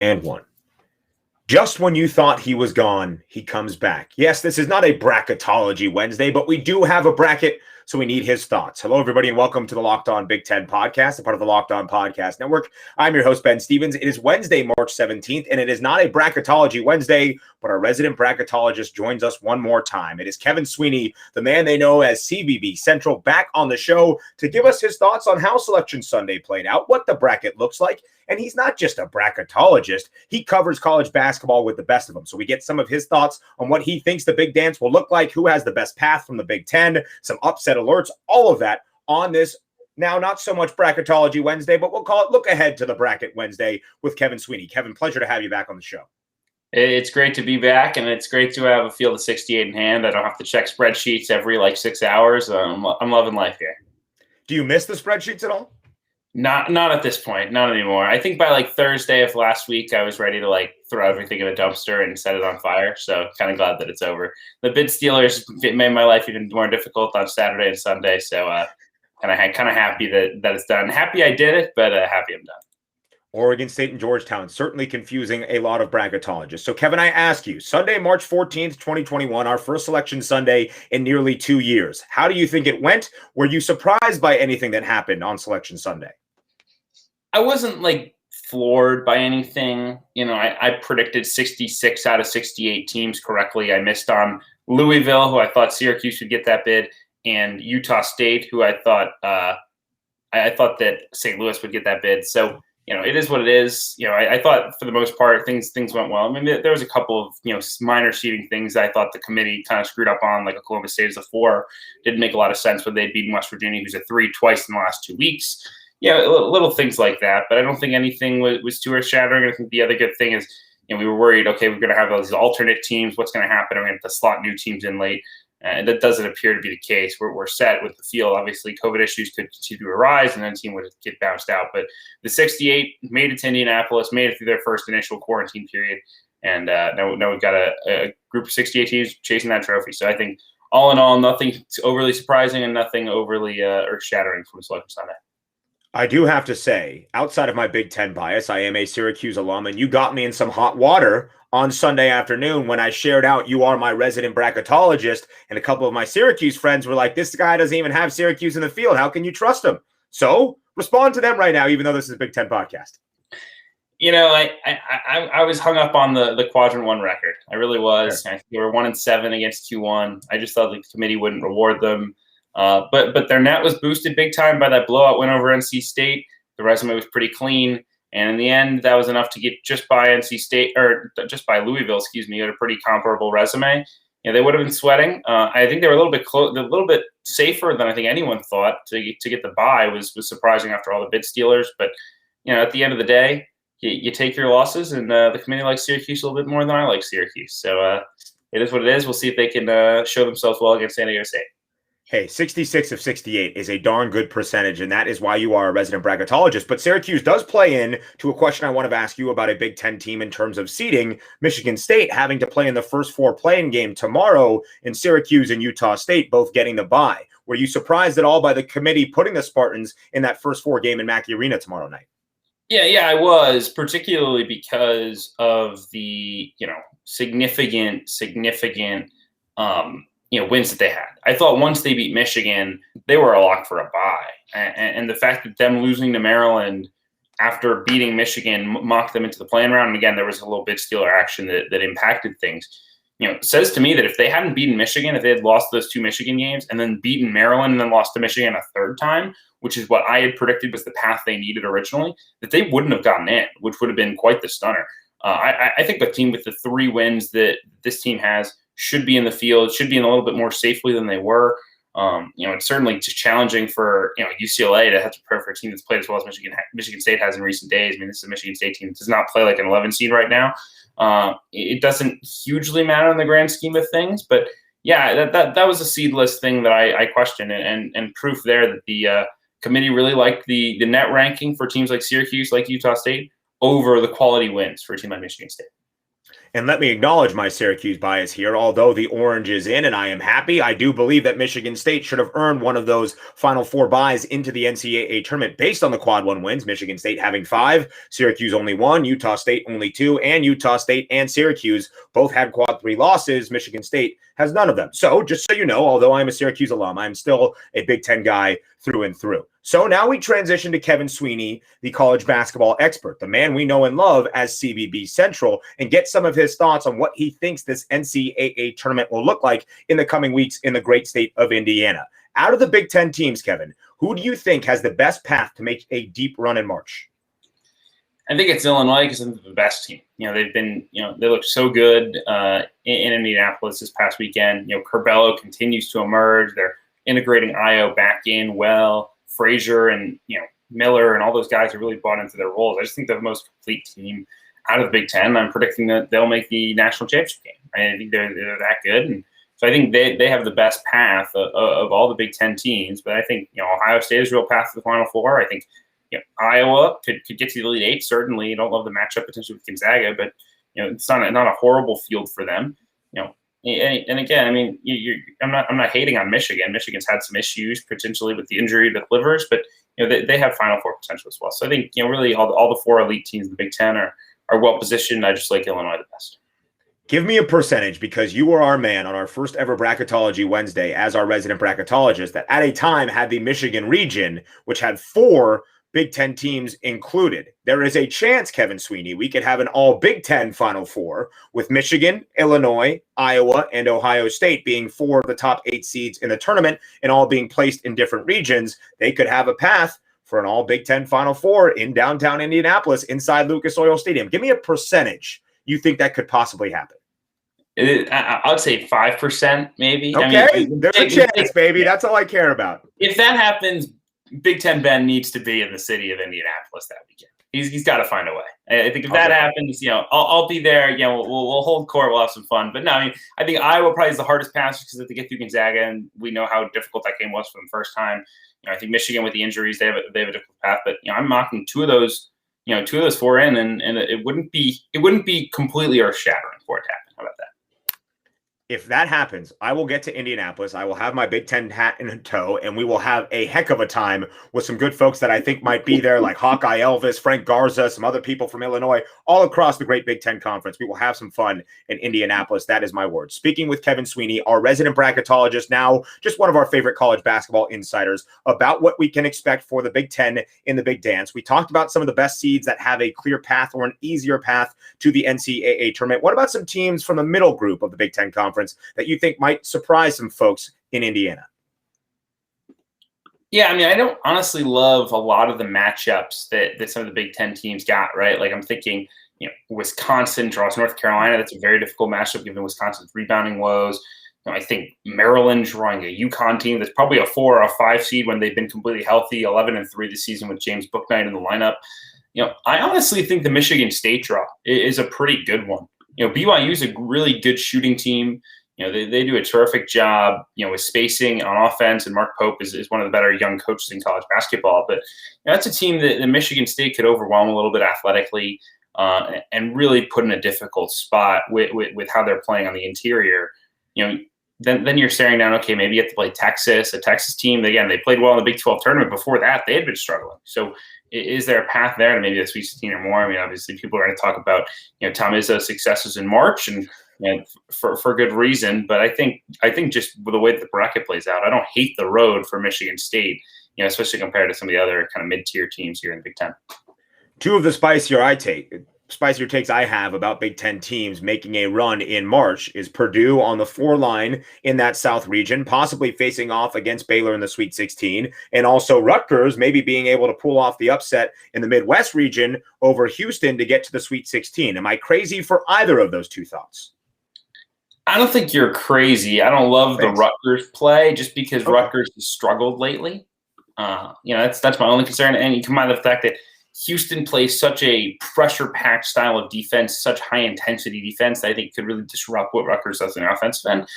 And one. Just when you thought he was gone, he comes back. Yes, this is not a Bracketology Wednesday, but we do have a bracket, so we need his thoughts. Hello, everybody, and welcome to the Locked On Big Ten podcast, a part of the Locked On Podcast Network. I'm your host, Ben Stevens. It is Wednesday, March 17th, and it is not a Bracketology Wednesday, but our resident bracketologist joins us one more time. It is Kevin Sweeney, the man they know as CBB Central, back on the show to give us his thoughts on how Selection Sunday played out, what the bracket looks like. And he's not just a bracketologist. He covers college basketball with the best of them. So we get some of his thoughts on what he thinks the big dance will look like, who has the best path from the Big Ten, some upset alerts, all of that on this now not so much Bracketology Wednesday, but we'll call it Look Ahead to the Bracket Wednesday with Kevin Sweeney. Kevin, pleasure to have you back on the show. It's great to be back, and it's great to have a field of 68 in hand. I don't have to check spreadsheets every 6 hours. I'm loving life here. Do you miss the spreadsheets at all? Not at this point, not anymore. I think by Thursday of last week, I was ready to throw everything in a dumpster and set it on fire. So kind of glad that it's over. The bid Steelers made my life even more difficult on Saturday and Sunday. So kind of happy that it's done. Happy I did it, but happy I'm done. Oregon State and Georgetown, certainly confusing a lot of bracketologists. So, Kevin, I ask you, Sunday, March 14th, 2021, our first Selection Sunday in nearly 2 years. How do you think it went? Were you surprised by anything that happened on Selection Sunday? I wasn't floored by anything. I predicted 66 out of 68 teams correctly. I missed on Louisville, who I thought Syracuse would get that bid, and Utah State, who I thought that St. Louis would get that bid. So, it is what it is. I thought for the most part things went well. I mean, there was a couple of minor seeding things I thought the committee kind of screwed up on, like Oklahoma State as a 4. Didn't make a lot of sense when they'd beaten West Virginia, who's a 3 twice in the last 2 weeks. Little things like that, but I don't think anything was too earth-shattering. I think the other good thing is, we were worried, okay, we're going to have those alternate teams. What's going to happen? We're going to have to slot new teams in late. And that doesn't appear to be the case. We're set with the field. Obviously, COVID issues could continue to arise, and then the team would get bounced out. But the 68 made it to Indianapolis, made it through their first initial quarantine period, and now we've got a group of 68 teams chasing that trophy. So I think, all in all, nothing overly surprising and nothing overly earth-shattering from Selection Sunday. I do have to say, outside of my Big Ten bias, I am a Syracuse alum, and you got me in some hot water on Sunday afternoon when I shared out you are my resident bracketologist, and a couple of my Syracuse friends were like, this guy doesn't even have Syracuse in the field. How can you trust him? So respond to them right now, even though this is a Big Ten podcast. I was hung up on the Quadrant 1 record. I really was. Sure. I think they were 1-7 against Q1. I just thought the committee wouldn't reward them. But their net was boosted big time by that blowout win over NC State. The resume was pretty clean. And in the end, that was enough to get just by NC State, or just by Louisville, at a pretty comparable resume. They would have been sweating. I think they were a little bit safer than I think anyone thought to get the bye. Was surprising after all the bid Steelers. But at the end of the day, you take your losses, and the committee likes Syracuse a little bit more than I like Syracuse. So it is what it is. We'll see if they can show themselves well against San Diego State. Hey, 66 of 68 is a darn good percentage, and that is why you are a resident bracketologist. But Syracuse does play in to a question I want to ask you about a Big Ten team in terms of seeding. Michigan State having to play in the first 4 playing game tomorrow, and Syracuse and Utah State both getting the bye. Were you surprised at all by the committee putting the Spartans in that first 4 game in Mackey Arena tomorrow night? Yeah, I was, particularly because of the significant wins that they had. I thought once they beat Michigan, they were a lock for a bye. And the fact that them losing to Maryland after beating Michigan mocked them into the play-in round, and again, there was a little bit Steeler action that impacted things, says to me that if they hadn't beaten Michigan, if they had lost those 2 Michigan games and then beaten Maryland and then lost to Michigan a third time, which is what I had predicted was the path they needed originally, that they wouldn't have gotten in, which would have been quite the stunner. I think the team with the 3 wins that this team has should be in the field, should be in a little bit more safely than they were. It's certainly challenging for UCLA to have to prepare for a team that's played as well as Michigan State has in recent days. I mean, this is a Michigan State team that does not play like an 11 seed right now. It doesn't hugely matter in the grand scheme of things, but yeah, that was a seedless thing that I questioned, and proof there that the committee really liked the net ranking for teams like Syracuse, like Utah State, over the quality wins for a team like Michigan State. And let me acknowledge my Syracuse bias here. Although the orange is in and I am happy, I do believe that Michigan State should have earned one of those Final Four buys into the NCAA tournament based on the quad one wins. Michigan State having 5, Syracuse only 1, Utah State only 2, and Utah State and Syracuse both had quad 3 losses. Michigan State has none of them. So just so you know, although I'm a Syracuse alum, I'm still a Big Ten guy through and through. So now we transition to Kevin Sweeney, the college basketball expert, the man we know and love as CBB Central, and get some of his thoughts on what he thinks this NCAA tournament will look like in the coming weeks in the great state of Indiana. Out of the Big Ten teams, Kevin, who do you think has the best path to make a deep run in March? I think it's Illinois because they're the best team. They've been, they look so good in Indianapolis this past weekend. Curbelo continues to emerge. They're integrating Io back in well. Frazier and Miller and all those guys are really bought into their roles. I just think they're the most complete team out of the Big Ten. I'm predicting that they'll make the national championship game. I think they're that good, and so I think they have the best path of all the Big Ten teams. But I think Ohio State has a real path to the Final Four. I think Iowa could get to the Elite Eight. Certainly, I don't love the matchup potentially with Gonzaga, but it's not a horrible field for them. And again, I mean, I'm not hating on Michigan. Michigan's had some issues potentially with the injury to Livers, but they have Final Four potential as well. So I think really all the 4 elite teams in the Big Ten are well positioned. I just like Illinois the best. Give me a percentage, because you were our man on our first ever Bracketology Wednesday as our resident bracketologist that at a time had the Michigan region, which had 4 Big Ten teams included. There is a chance, Kevin Sweeney, we could have an all Big Ten Final Four with Michigan, Illinois, Iowa, and Ohio State being 4 of the top 8 seeds in the tournament and all being placed in different regions. They could have a path for an all Big Ten Final Four in downtown Indianapolis inside Lucas Oil Stadium. Give me a percentage you think that could possibly happen. I would say 5%, maybe. Okay, I mean, there's a chance, baby. That's all I care about. If that happens, Big Ten Ben needs to be in the city of Indianapolis that weekend. He's got to find a way. I think if that happens, I'll be there. We'll hold court. We'll have some fun. But no, I mean, I think Iowa probably is the hardest pass because if they get through Gonzaga, and we know how difficult that game was for them the first time. I think Michigan with the injuries, they have a difficult path. But I'm mocking 2 of those 4 in, and it wouldn't be completely earth shattering for it to happen. How about that? If that happens, I will get to Indianapolis. I will have my Big Ten hat in tow, and we will have a heck of a time with some good folks that I think might be there, like Hawkeye Elvis, Frank Garza, some other people from Illinois, all across the great Big Ten Conference. We will have some fun in Indianapolis. That is my word. Speaking with Kevin Sweeney, our resident bracketologist, now just one of our favorite college basketball insiders, about what we can expect for the Big Ten in the Big Dance. We talked about some of the best seeds that have a clear path or an easier path to the NCAA tournament. What about some teams from the middle group of the Big Ten Conference that you think might surprise some folks in Indiana? Yeah, I mean, I don't honestly love a lot of the matchups that some of the Big Ten teams got, right? Like I'm thinking, Wisconsin draws North Carolina. That's a very difficult matchup given Wisconsin's rebounding woes. I think Maryland drawing a UConn team that's probably a 4 or a 5 seed when they've been completely healthy, 11-3 this season with James Bouknight in the lineup. I honestly think the Michigan State draw is a pretty good one. BYU is a really good shooting team. They do a terrific job, with spacing on offense, and Mark Pope is one of the better young coaches in college basketball. But that's a team that the Michigan State could overwhelm a little bit athletically and really put in a difficult spot with how they're playing on the interior. Then you're staring down, okay, maybe you have to play Texas, a Texas team. Again, they played well in the Big 12 tournament. Before that, they had been struggling. So is there a path there to maybe a Sweet 16 or more? I mean, obviously, people are going to talk about, Tom Izzo's successes in March, and for good reason. But I think just with the way that the bracket plays out, I don't hate the road for Michigan State, especially compared to some of the other kind of mid-tier teams here in the Big Ten. 2 of the spicier takes I have about Big Ten teams making a run in March is Purdue on the 4 line in that South region, possibly facing off against Baylor in the Sweet 16, and also Rutgers maybe being able to pull off the upset in the Midwest region over Houston to get to the Sweet 16. Am I crazy for either of those 2 thoughts? I don't think you're crazy. I don't love the Rutgers play just because Rutgers has struggled lately. That's my only concern. And you combine the fact that Houston plays such a pressure-packed style of defense, such high-intensity defense, that I think could really disrupt what Rutgers does in offensive end.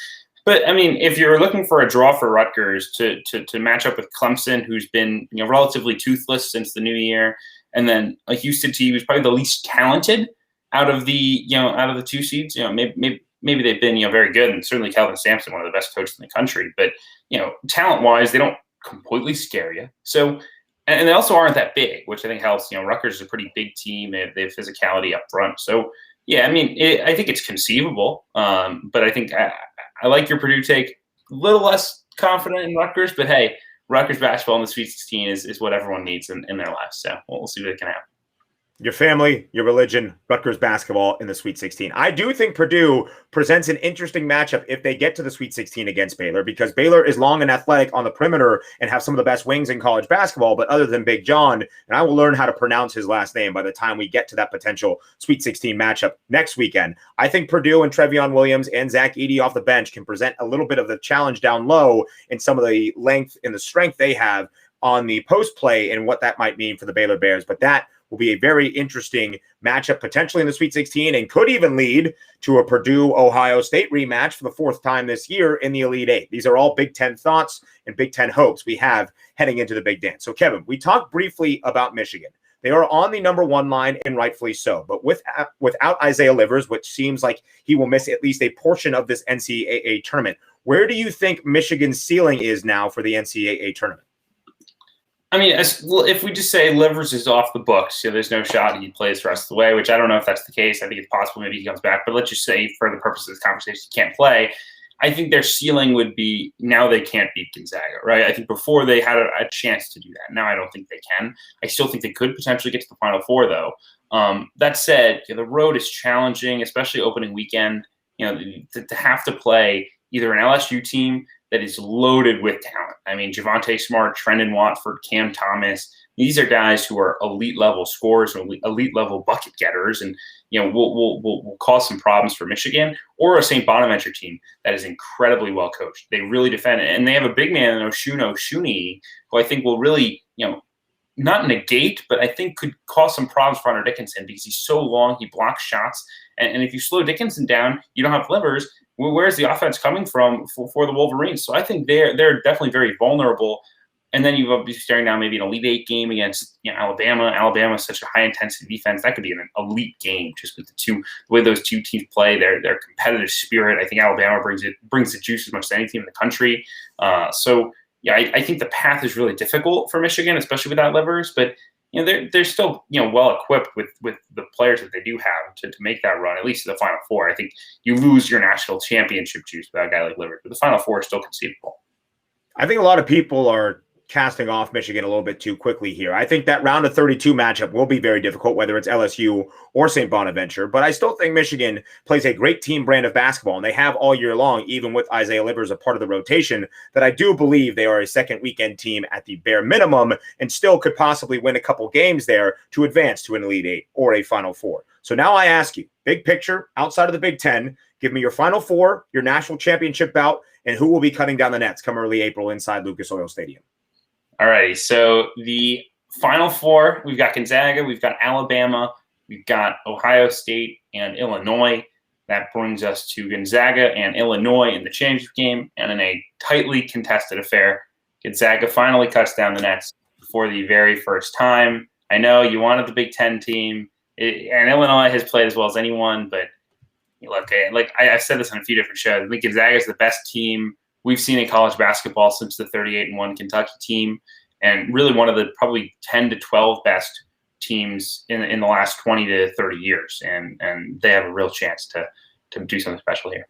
But, I mean, if you're looking for a draw for Rutgers to match up with Clemson, who's been relatively toothless since the new year, and then a Houston team who's probably the least talented out of the 2 seeds, maybe they've been, very good, and certainly Calvin Sampson, one of the best coaches in the country. But, talent-wise, they don't completely scare you. So, and they also aren't that big, which I think helps. Rutgers is a pretty big team. They have physicality up front. So, yeah, I mean, I think it's conceivable. But I think I like your Purdue take. A little less confident in Rutgers, but hey, Rutgers basketball in the Sweet 16 is what everyone needs in their lives. So we'll see what it can happen. Your family, your religion, Rutgers basketball in the Sweet 16. I do think Purdue presents an interesting matchup if they get to the Sweet 16 against Baylor, because Baylor is long and athletic on the perimeter and have some of the best wings in college basketball. But other than Big John, and I will learn how to pronounce his last name by the time we get to that potential Sweet 16 matchup next weekend, I think Purdue and Trevion Williams and Zach Edey off the bench can present a little bit of the challenge down low in some of the length and the strength they have on the post play and what that might mean for the Baylor Bears. But that will be a very interesting matchup potentially in the Sweet 16 and could even lead to a Purdue-Ohio State rematch for the 4th time this year in the Elite Eight. These are all Big Ten thoughts and Big Ten hopes we have heading into the Big Dance. So, Kevin, we talked briefly about Michigan. They are on the number 1 line, and rightfully so. But without Isaiah Livers, which seems like he will miss at least a portion of this NCAA tournament, where do you think Michigan's ceiling is now for the NCAA tournament? I mean, if we just say Livers is off the books, there's no shot he plays the rest of the way, which I don't know if that's the case. I think it's possible maybe he comes back. But let's just say, for the purpose of this conversation, he can't play. I think their ceiling would be now they can't beat Gonzaga, right? I think before they had a chance to do that. Now I don't think they can. I still think they could potentially get to the Final Four, though. That said, the road is challenging, especially opening weekend. To have to play either an LSU team that is loaded with talent. I mean, Javonte Smart, Trendon Watford, Cam Thomas. These are guys who are elite level scorers, elite level bucket getters, and will cause some problems for Michigan, or a St. Bonaventure team that is incredibly well coached. They really defend it, and they have a big man in Oshuni, who I think will really not negate, but I think could cause some problems for Hunter Dickinson because he's so long, he blocks shots, and if you slow Dickinson down, you don't have Livers. Where's the offense coming from for the Wolverines? So I think they're definitely very vulnerable. And then you'll be staring down maybe an Elite Eight game against Alabama. Alabama is such a high intensity defense. That could be an elite game just with the way those two teams play, their competitive spirit. I think Alabama brings the juice as much as any team in the country. So yeah, I think the path is really difficult for Michigan, especially without Livers. But they're still well equipped with the players that they do have to make that run, at least to the Final Four. I think you lose your national championship juice without a guy like Livers, but the Final Four is still conceivable. I think a lot of people are casting off Michigan a little bit too quickly here. I think that round of 32 matchup will be very difficult, whether it's LSU or St. Bonaventure, but I still think Michigan plays a great team brand of basketball, and they have all year long, even with Isaiah Livers a part of the rotation, that I do believe they are a second weekend team at the bare minimum and still could possibly win a couple games there to advance to an Elite Eight or a Final Four. So now I ask you, big picture, outside of the Big Ten, give me your Final Four, your national championship bout, and who will be cutting down the nets come early April inside Lucas Oil Stadium. All right, so the Final Four, we've got Gonzaga, we've got Alabama, we've got Ohio State and Illinois. That brings us to Gonzaga and Illinois in the championship game, and in a tightly contested affair, Gonzaga finally cuts down the nets for the very first time. I know you wanted the Big Ten team, and Illinois has played as well as anyone, but look, I've said this on a few different shows. I think Gonzaga is the best team we've seen in college basketball since the 38-1 Kentucky team, and really one of the probably 10 to 12 best teams in the last 20 to 30 years. And they have a real chance to do something special here.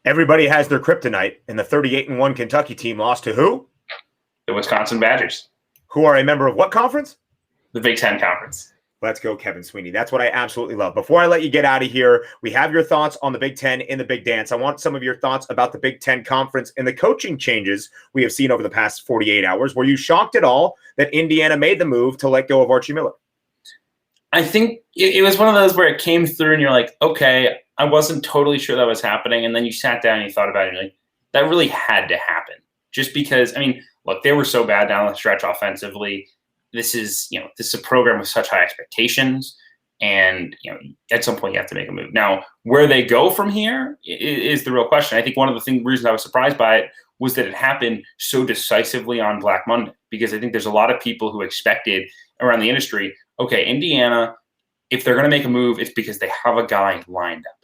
Everybody has their kryptonite, and the 38-1 Kentucky team lost to who? The Wisconsin Badgers. Who are a member of what conference? The Big Ten Conference. Let's go, Kevin Sweeney. That's what I absolutely love. Before I let you get out of here, we have your thoughts on the Big Ten in the Big Dance. I want some of your thoughts about the Big Ten Conference and the coaching changes we have seen over the past 48 hours. Were you shocked at all that Indiana made the move to let go of Archie Miller? I think it was one of those where it came through and you're like, okay, I wasn't totally sure that was happening. And then you sat down and you thought about it and you're like, that really had to happen. Just because, look, they were so bad down the stretch offensively. This is a program with such high expectations, and at some point you have to make a move. Now, where they go from here is the real question. I think one of the reasons I was surprised by it was that it happened so decisively on Black Monday, because I think there's a lot of people who expected around the industry, okay, Indiana if they're going to make a move, it's because they have a guy lined up.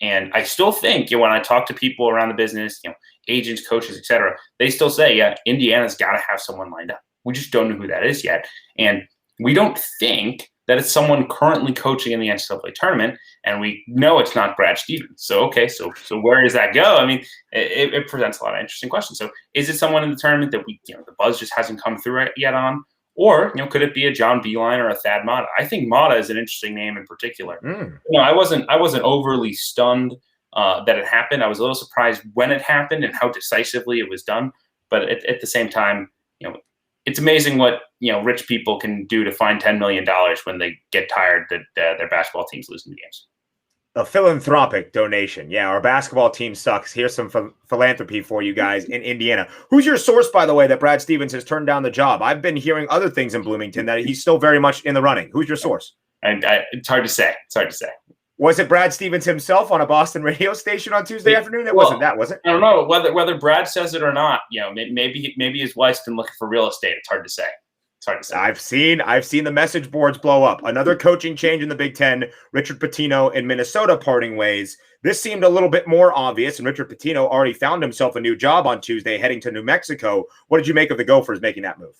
And I still think, when I talk to people around the business, agents, coaches, et cetera, they still say, yeah, Indiana's got to have someone lined up. We just don't know who that is yet. And we don't think that it's someone currently coaching in the NCAA tournament, and we know it's not Brad Stevens. So, okay, so where does that go? I mean, it presents a lot of interesting questions. So is it someone in the tournament that the buzz just hasn't come through yet on? Or, could it be a John Beilein or a Thad Matta? I think Matta is an interesting name in particular. I wasn't overly stunned that it happened. I was a little surprised when it happened and how decisively it was done. But at the same time, it's amazing what rich people can do to find $10 million when they get tired that their basketball team's losing games. A philanthropic donation. Yeah, our basketball team sucks. Here's some philanthropy for you guys in Indiana. Who's your source, by the way, that Brad Stevens has turned down the job? I've been hearing other things in Bloomington that he's still very much in the running. Who's your source? It's hard to say. Was it Brad Stevens himself on a Boston radio station on Tuesday afternoon? It wasn't that, was it? I don't know whether Brad says it or not. Maybe his wife's been looking for real estate. It's hard to say. I've seen the message boards blow up. Another coaching change in the Big Ten. Richard Pitino in Minnesota parting ways. This seemed a little bit more obvious, and Richard Pitino already found himself a new job on Tuesday, heading to New Mexico. What did you make of the Gophers making that move?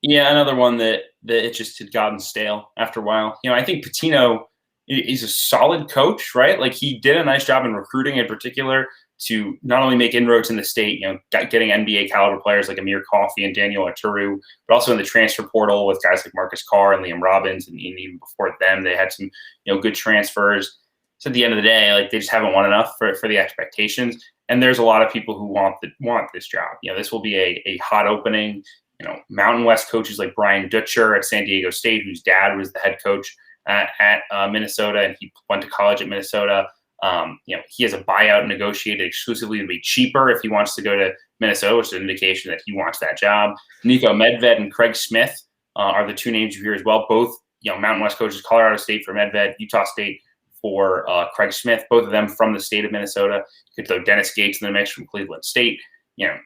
Yeah, another one that it just had gotten stale after a while. I think Pitino is a solid coach, right? Like, he did a nice job in recruiting in particular to not only make inroads in the state, getting NBA caliber players like Amir Coffey and Daniel Arturu, but also in the transfer portal with guys like Marcus Carr and Liam Robbins. And even before them, they had some, good transfers. So at the end of the day, they just haven't won enough for the expectations. And there's a lot of people who want this job. This will be a hot opening. Mountain West coaches like Brian Dutcher at San Diego State, whose dad was the head coach at Minnesota, and he went to college at Minnesota. He has a buyout negotiated exclusively to be cheaper if he wants to go to Minnesota, which is an indication that he wants that job. Nico Medved and Craig Smith are the two names you hear as well. Both, Mountain West coaches, Colorado State for Medved, Utah State for Craig Smith, both of them from the state of Minnesota. You could throw Dennis Gates in the mix from Cleveland State.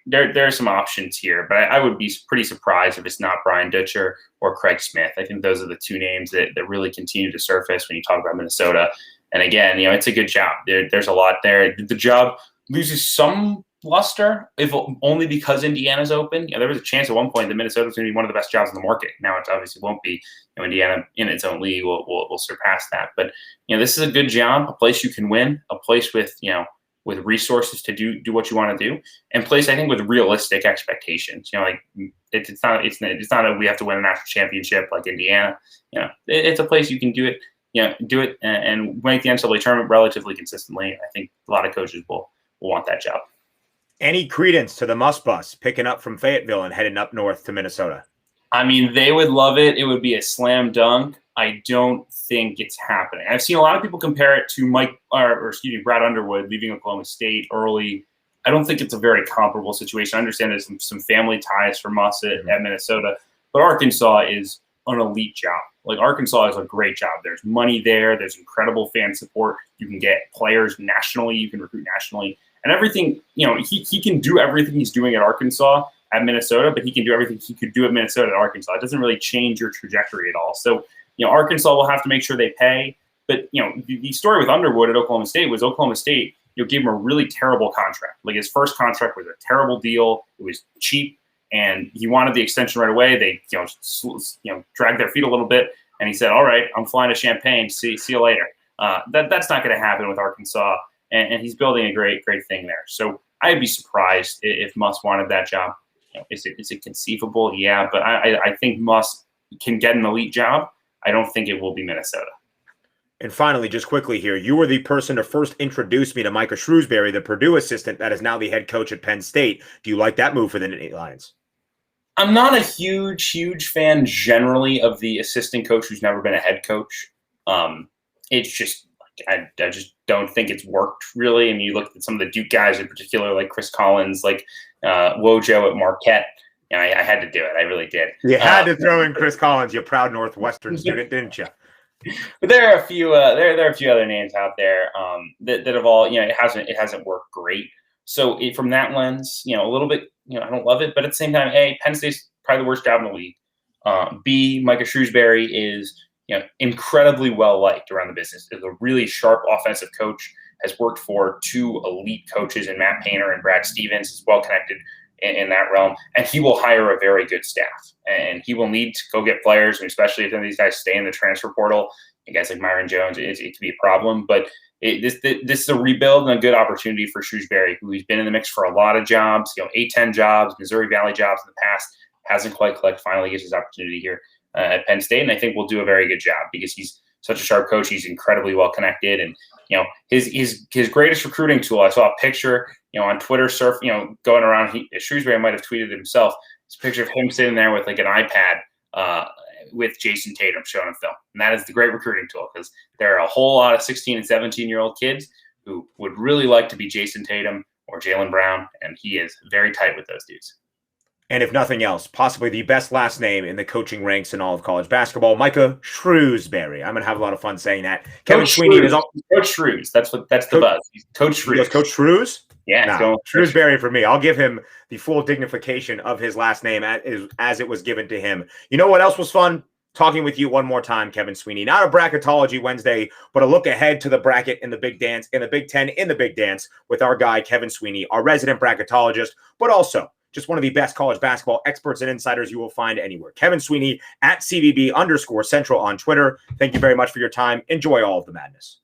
There are some options here, but I would be pretty surprised if it's not Brian Dutcher or Craig Smith. I think those are the two names that really continue to surface when you talk about Minnesota. And again, it's a good job. There's a lot there. The job loses some luster, if only because Indiana's open. There was a chance at one point that Minnesota was going to be one of the best jobs in the market. Now it obviously won't be. Indiana in its own league will surpass that. But this is a good job, a place you can win, a place with with resources to do what you want to do, and place I think with realistic expectations. It's not that we have to win a national championship like Indiana. It's a place you can do it. Do it and make the NCAA tournament relatively consistently. I think a lot of coaches will want that job. Any credence to the Must Bus picking up from Fayetteville and heading up north to Minnesota? I mean, they would love it. It would be a slam dunk. I don't think it's happening. I've seen a lot of people compare it to Brad Underwood leaving Oklahoma State early. I don't think it's a very comparable situation. I understand there's some family ties for Muss at Minnesota, but Arkansas is an elite job. Arkansas is a great job. There's money there. There's incredible fan support. You can get players nationally. You can recruit nationally. And everything, he can do everything he's doing at Arkansas at Minnesota, but he can do everything he could do at Minnesota at Arkansas. It doesn't really change your trajectory at all. So, Arkansas will have to make sure they pay. But, the story with Underwood at Oklahoma State was Oklahoma State, gave him a really terrible contract. His first contract was a terrible deal. It was cheap. And he wanted the extension right away. They, dragged their feet a little bit, and he said, "All right, I'm flying to Champaign. See you later." That's not going to happen with Arkansas, and he's building a great thing there. So I'd be surprised if Muss wanted that job. Is it conceivable? Yeah, but I think Muss can get an elite job. I don't think it will be Minnesota. And finally, just quickly here, you were the person to first introduce me to Micah Shrewsbury, the Purdue assistant that is now the head coach at Penn State. Do you like that move for the Nittany Lions? I'm not a huge fan generally of the assistant coach who's never been a head coach. It's just I just don't think it's worked really. I mean, you look at some of the Duke guys in particular, like Chris Collins, like Wojo at Marquette. I had to do it. I really did. You had to throw in Chris Collins, you proud Northwestern student, didn't you? But there are a few there are a few other names out there that have all it hasn't worked great. So from that lens, a little bit I don't love it, but at the same time, A, Penn State's probably the worst job in the league. B, Micah Shrewsbury is incredibly well liked around the business. Is a really sharp offensive coach. Has worked for 2 elite coaches in Matt Painter and Brad Stevens. Is well connected in that realm, and he will hire a very good staff. And he will need to go get players, especially if some of these guys stay in the transfer portal. And guys like Myron Jones, it could be a problem. But this is a rebuild and a good opportunity for Shrewsbury, who's been in the mix for a lot of jobs, A-10 jobs, Missouri Valley jobs in the past, hasn't quite clicked. Finally gets his opportunity here at Penn State, and I think will do a very good job because he's such a sharp coach. He's incredibly well connected, and his greatest recruiting tool. I saw a picture, on Twitter, going around. Shrewsbury might have tweeted it himself. It's a picture of him sitting there with like an iPad with Jason Tatum showing him film, and that is the great recruiting tool because there are a whole lot of 16 and 17-year-old kids who would really like to be Jason Tatum or Jaylen Brown, and he is very tight with those dudes. And if nothing else, possibly the best last name in the coaching ranks in all of college basketball, Micah Shrewsbury. I'm going to have a lot of fun saying that. Kevin Sweeney is Coach Shrews. That's the buzz. He's Coach Shrews. Coach Shrews? Yeah. Shrewsbury for me. I'll give him the full dignification of his last name as it was given to him. You know what else was fun? Talking with you one more time, Kevin Sweeney. Not a Bracketology Wednesday, but a look ahead to the bracket in the Big Dance, in the Big Ten, in the Big Dance with our guy, Kevin Sweeney, our resident bracketologist, but also just one of the best college basketball experts and insiders you will find anywhere. Kevin Sweeney at CVB_Central on Twitter. Thank you very much for your time. Enjoy all of the madness.